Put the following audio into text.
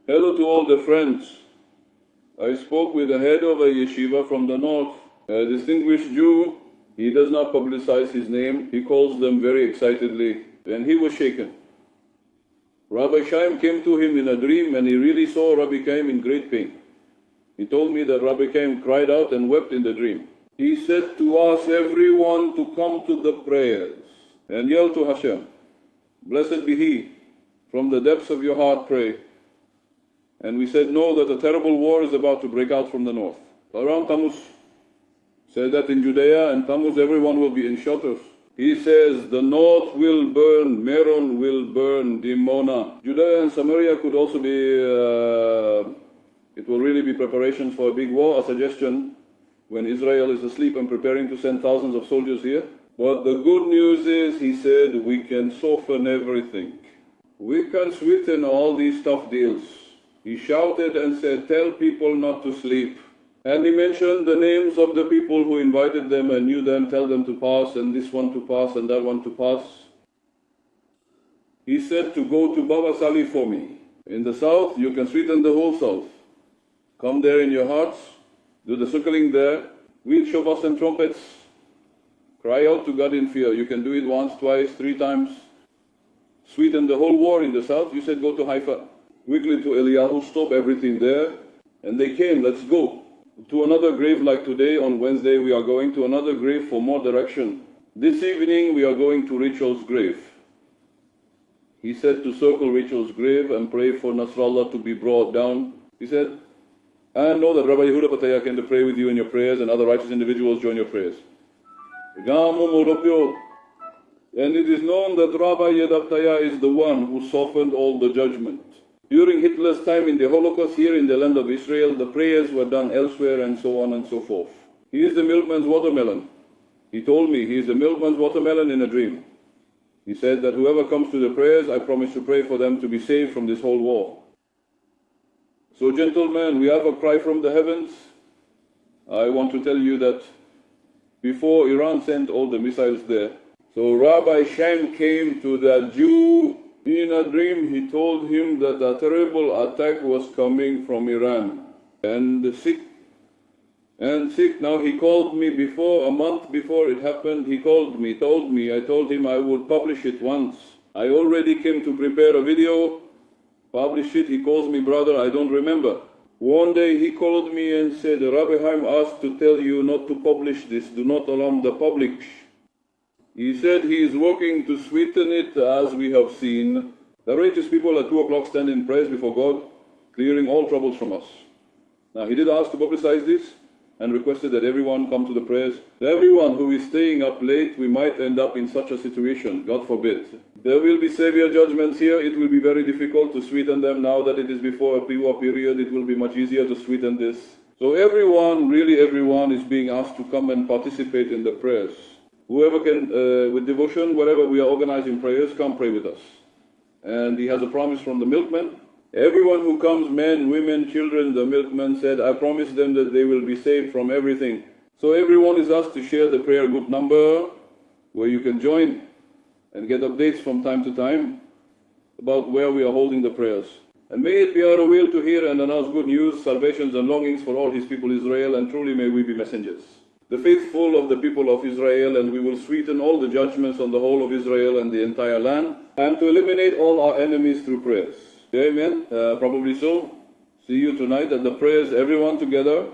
Hello to all the friends. I spoke with the head of a yeshiva from the north, a distinguished Jew. He does not publicize his name. He calls them very excitedly, and he was shaken. Rabbi Chaim came to him in a dream, and he really saw Rabbi Chaim in great pain. He told me that Rabbi Chaim cried out and wept in the dream. He said to us, everyone, to come to the prayers and yell to Hashem, blessed be He. From the depths of your heart pray. And we said, no, that a terrible war is about to break out from the north. Around Tammuz said that in Judea and Tammuz everyone will be in shelters. He says the north will burn, Meron will burn, Dimona. Judea and Samaria could also be, it will really be preparations for a big war, a suggestion when Israel is asleep and preparing to send thousands of soldiers here. But the good news is, he said, we can soften everything. We can sweeten all these tough deals. He shouted and said, tell people not to sleep. And he mentioned the names of the people who invited them and knew them, tell them to pass, and this one to pass, and that one to pass. He said to go to Baba Sali for me. In the south, you can sweeten the whole south. Come there in your hearts, do the circling there, with shofars and trumpets. Cry out to God in fear. You can do it once, twice, 3 times. Sweeten the whole war in the south. You said go to Haifa. Quickly to Eliyahu, stop everything there. And they came, let's go. To another grave like today, on Wednesday, we are going to another grave for more direction. This evening, we are going to Rachel's grave. He said to circle Rachel's grave and pray for Nasrallah to be brought down. He said, I know that Rabbi Yehuda Pataya came to pray with you in your prayers, and other righteous individuals join your prayers. And it is known that Rabbi Yehuda Pataya is the one who softened all the judgment. During Hitler's time in the Holocaust here in the land of Israel, the prayers were done elsewhere and so on and so forth. He is the milkman's watermelon. He told me he is the milkman's watermelon in a dream. He said that whoever comes to the prayers, I promise to pray for them to be saved from this whole war. So gentlemen, we have a cry from the heavens. I want to tell you that before Iran sent all the missiles there, so Rabbi Chaim came to that Jew. In a dream, he told him that a terrible attack was coming from Iran. And sick. Now he called me a month before it happened, he called me, told me, I told him I would publish it once. I already came to prepare a video, publish it. He calls me, brother, I don't remember. One day he called me and said, Rabbi Chaim asked to tell you not to publish this, do not alarm the public. He said he is working to sweeten it, as we have seen. The righteous people at 2 o'clock stand in praise before God, clearing all troubles from us. Now he did ask to publicize this and requested that everyone come to the prayers. Everyone who is staying up late, we might end up in such a situation, God forbid. There will be severe judgments here. It will be very difficult to sweeten them. Now that it is before a pre-war period, it will be much easier to sweeten this. So everyone, really everyone, is being asked to come and participate in the prayers. Whoever can, with devotion, wherever we are organizing prayers, come pray with us. And he has a promise from the milkman. Everyone who comes, men, women, children, the milkman said, I promise them that they will be saved from everything. So everyone is asked to share the prayer group number, where you can join and get updates from time to time about where we are holding the prayers. And may it be our will to hear and announce good news, salvations and longings for all His people Israel, and truly may we be messengers. The faithful of the people of Israel, and we will sweeten all the judgments on the whole of Israel and the entire land, and to eliminate all our enemies through prayers. Amen? Probably so. See you tonight at the prayers, everyone together.